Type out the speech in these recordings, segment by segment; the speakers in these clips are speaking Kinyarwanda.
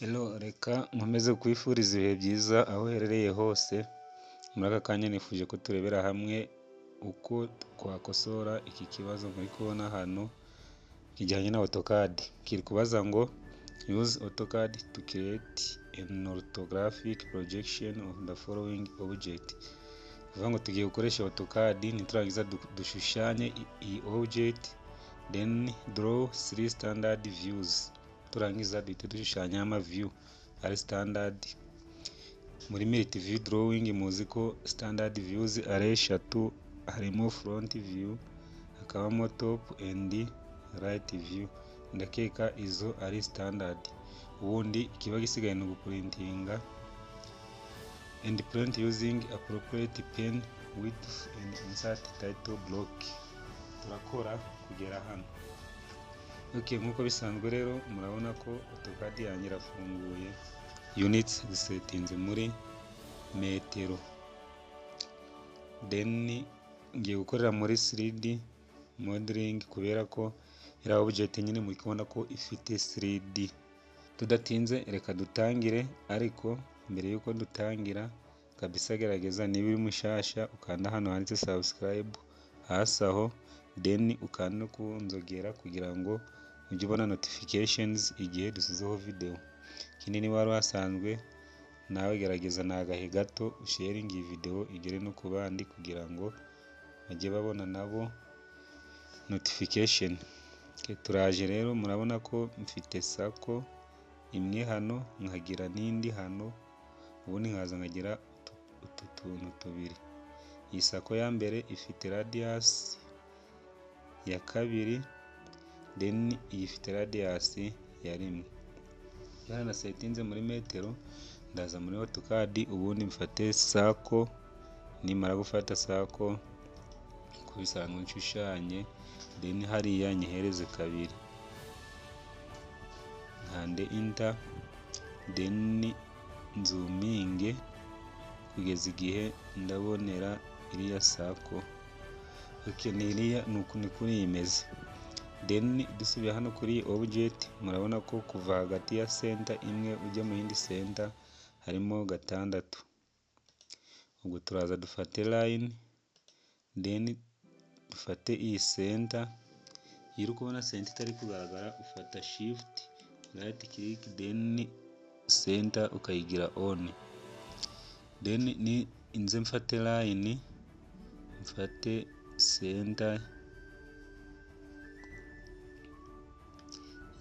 Hello, reka nkomeze kwifuriza ibihe byiza aho uherereye hose. Muri aka kanya nifuje ko turebera hamwe uko twakosora iki kibazo muri kubona hano kijyanye na AutoCAD. Kiri kubaza ngo use AutoCAD to create an orthographic projection of the following object. Bivuga ngo tugiye gukoresha AutoCAD niturangiza dushushanye iyi object, then draw 3 standard views. Turangiza duhite dushushanya ama view ari standard. Muri multi view drawing muzi ko standard views ari eshatu, harimo front view, hakabamo top and right view. Ndakeka izo ari standard. Ubundi ikiba gisigaye ni guprintinga and print using appropriate pen width and insert title block. Turakora kugera hano. Okay, nkuko bisanzwe rero murabona ko AutoCAD yanjye irafunguye, units zisetinze muri metero, then ngiye gukorera muri 3D modeling kubera ko iriya object nyine muri kubona ko ifite 3D. Tudatinze reka dutangire, ariko mbere yuko dutangira kabisa gerageza niba uri mushasha ukanda hano handitse subscribe hasi aho, then ukanda ku nzogera kugira ngo ujye ubona notifications igihe dusizeho video. Ikindi niba wari wasanzwe nawe gerageza nagahe gato usharing iyi video igere no ku bandi kugira ngo bajye babona nabo notification. Turaje rero murabona ko mfite sako imwe hano, nkagira n'indi hano, ubundi nkaza nkagira utu tuntu tubiri. Iyi sako ya mbere ifite radius ya kabiri, then iyi ifite radius ya rimwe. Yana na setinze muri metero, ndaza muri AutoCAD ubundi mfate sako. Nimara gufata sako kubisanzwe nshushanye, then hariya nyihereze kabiri, nkande enter, then nzuminge kugeza igihe ndabonera iriya sako. Okay, ni iriya ni kuri imeze. Then dusubiye hano kuri object, murabona ko kuva hagati ya center imwe ujya mu yindi center harimo 6. Ubwo turaza dufate line, then dufate iyi center. Iyo uri kubona center itari kugaragara ufata shift right click, then center ukayigira on. Then ni inze mfate line, mfate center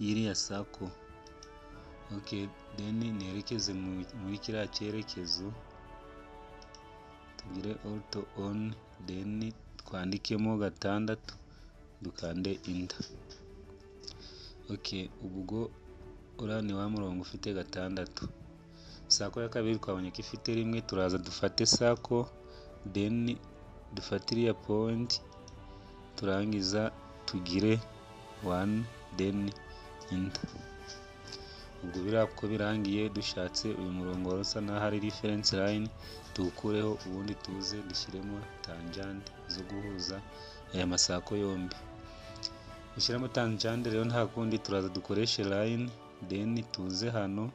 iriya sako. Okay, then nerekeze muri kiriya cyerekezo, tugire auto on, then twandikemo 6, dukande enter. Okay, ubwo uriya ni wa murongo ufite 6. Sako ya kabiri twabonye ko ifite rimwe, turaza dufate sako, then dufate iriya point, turangiza tugire 1, then enter. Ubwo biriya ko birangiye, dushatse uyu murongo wari usa naho ari reference line tuwukureho, ubundi tuze dushyiremo tangent zo guhuza aya masako yombi. Ushyiramo tangent rero nta kundi, turaza dukoreshe line, then tuze hano.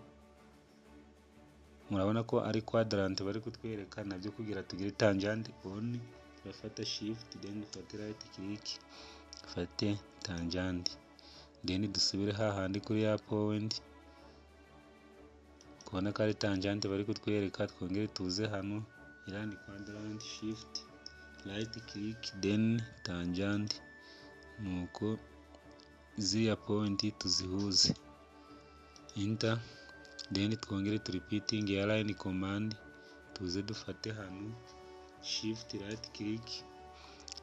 Murabona ko ari quadrant bari kutwereka, nabyo kugira tugire tangent on, turafata shift, then dufate right click, dufate tangent, then dusubire hahandi kuri ya point. Kubona ko ari tangent bari kutwereka, twongere tuze hano, irandi quadrant, shift right click, then tangent, nuko ziriya point tuzihuze, enter. Then twongere repeating ya line command, tuze dufate hano shift right click,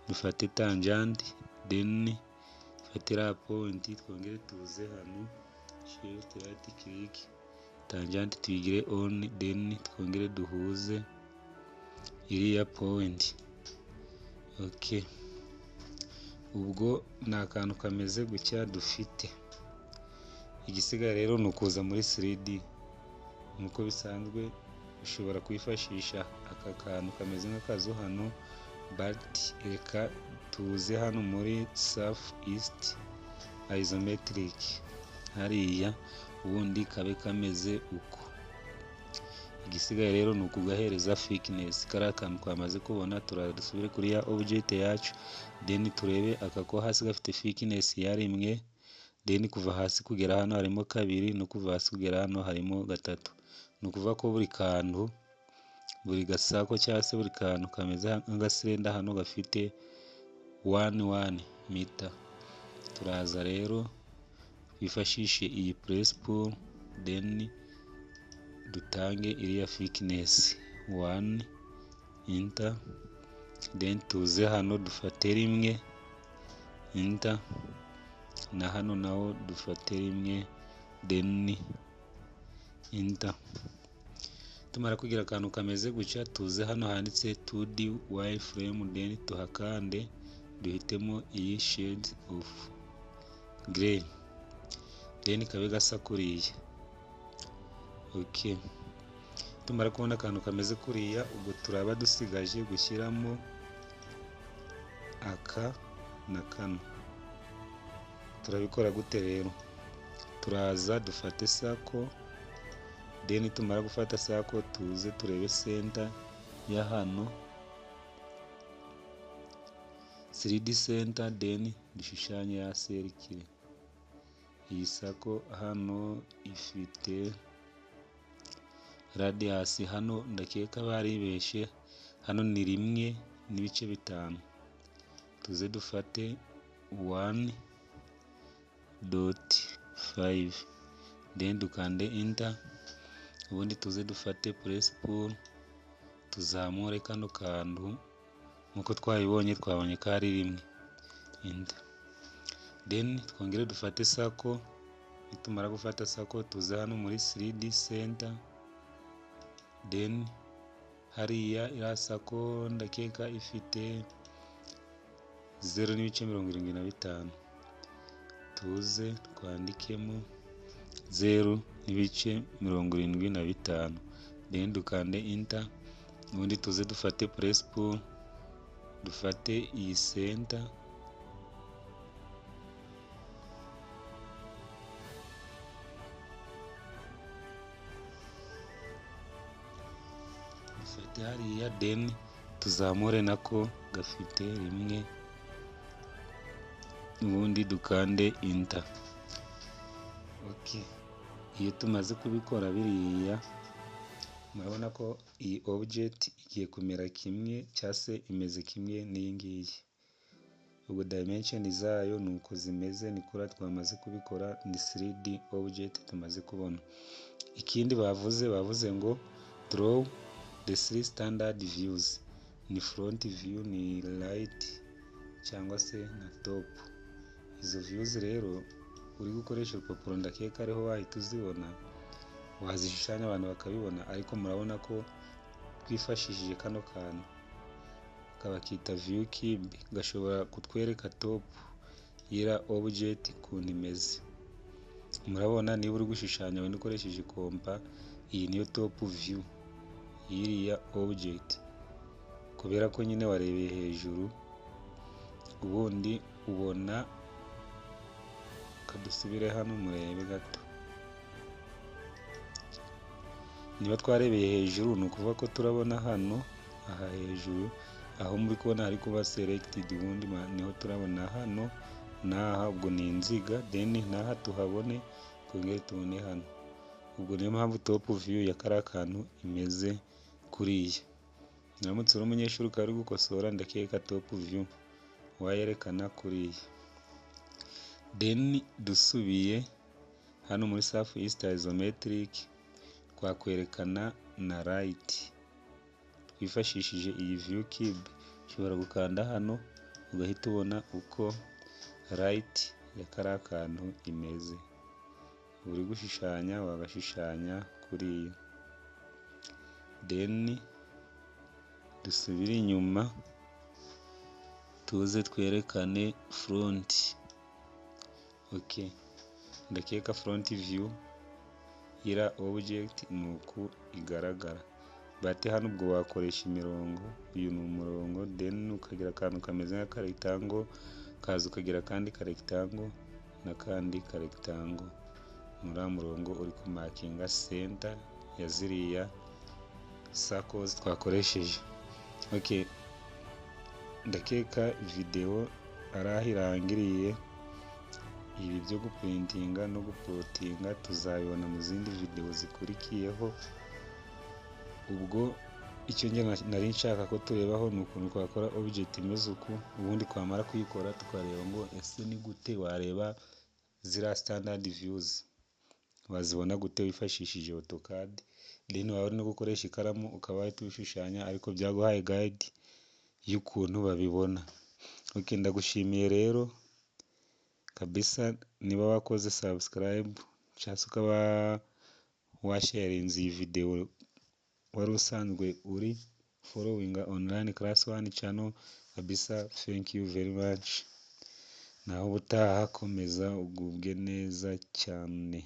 dufate tangent, then dufate la point, twongere tuze hano shift right click, tangent tuyigire on, then twongere duhuze iriya point. Okay, ubwo ni akantu kameze gutya dufite. Igisigaye rero ni ukuza muri 3D. Nkuko bisanzwe ushobora kwifashisha aka kantu kameze nk'akazu hano, but reka tuze hano muri South East Isometric hariya ubundi kabe kameze uko. Igisigaye rero ni ukugahereza thickness. Kariya kantu twamaze kubona turadusubire kuri ya object yacu, then turebe aka ko hasi gafite thickness ya 1, then kuva hasi kugera hano harimo 2, no kuva hasi kugera hano harimo 3. Ni ukuvuga ko buri kantu, buri gasako cyangwa se buri kantu kameze nk'agasenda hano gafite 1 mita. Turaza rero twifashishe iyi press pull, then dutange iriya thickness 1 enter, then tuze hano dufate 1 enter, na hano naho dufate 1 then enter. Tumara kugira akantu kameze gutya, tuze hano handitse 2D wireframe, then tuhakande duhitemo iyi shade of grey, then kabe gasa kuriya. Okay, tumara kubona akantu kameze kuriya, ubwo turaba dusigaje gushyiramo aka na kano. Turabikora gute rero? Turaza dufate sako, then tumara gufata sako tuze turebe center ya hano 3D center, then dushushanye ya circle. Iyi sako hano ifite radius, hano ndakeka baribeshe, hano ni 1.5. Tuze dufate 1.5, then dukande enter, ubundi tuze dufate press pull, tuzamure kano kantu nkuko twabibonye, twabonye ko ari 1 enter, then twongere dufate sako. Nitumara gufata sako tuze hano muri 3D center, then hariya iriya sako ndakeka ifite 0.75, tuze twandikemo 0.75, then dukande enter, ubundi tuze dufate press pull, dufate iyi center, dufate hariya, then tuzamure nako gafite 1, ubundi dukande enter. Okay, iyo tumaze kubikora biriya, murabona ko iyi object igiye kumera kimwe cyangwa se imeze kimwe n'iyi ngiyi. Ubwo dimension zayo ni uko zimeze, ni kuri twamaze kubikora, ni 3D object tumaze kubona. Ikindi bavuze ngo draw the 3 standard views, ni front view, ni right cyangwa se na top. Izo views rero uri gukoresha urupapuro ndakeka ariho wahita uzibona, wazishushanya abantu bakabibona, ariko murabona ko twifashishije kano kantu kabakita view cube, gashobora kutwereka top y'ira object ukuntu imeze. Murabona niba uri gushushanya wenda ukoresheje kompa, iyi niyo top view y'iriya object, kubera ko nyine warebeye hejuru, ubundi ubona. Kadusubire hano murebe gato, niba twarebeye hejuru ni ukuvuga ko turabona hano aha hejuru aho muri kubona hari kuba selected, ubundi niho turabona hano n'aha, ubwo ni inziga, then n'aha tuhabone, twongere tubone hano. Ubwo niyo mpamvu top view ya kariya kantu imeze kuriya. Uramutse uri umunyeshuri ukaba uri gukosora, ndakeka top view wayerekana kuriya. Then dusubiye hano muri surface isometric, twakwerekana na right twifashishije iyi view cube. Ushobora gukanda hano ugahita ubona uko right ya kariya kantu imeze. Uri gushushanya wagashushanya kuriya. Then dusubire inyuma tuze twerekane front. Okay, ndakeka front view y'ira object ni uku igaragara, but hano ubwo wakoresha imirongo. Uyu ni umurongo, then ukagira akantu kameze nka rectangle, kaza ukagira kandi rectangle n'akandi rectangle. uriya murongo uri kumakinga center ya ziriya circles twakoresheje. Okay, ndakeka video ari aho irangiriye. Ibi byo guprintinga no guplotinga tuzabibona mu zindi video zikurikiyeho. Ubwo icyo njye nari nshaka ko turebaho ni ukuntu twakora object imeze uku, ubundi twamara kuyikora tukareba ngo ese ni gute wareba ziriya standard views, wazibona gute wifashishije AutoCAD. Then waba uri no gukoresha ikaramu ukaba wahita ubishushanya, ariko byaguhaye guide y'ukuntu babibona. Okay, ndagushimiye rero kabisa niba wakoze subscribe cyangwa se ukaba washarinze iyi video, wari usanzwe uri following online class 1 channel kabisa, thank you very much. Naho ubutaha komeza ugubwe neza cyane.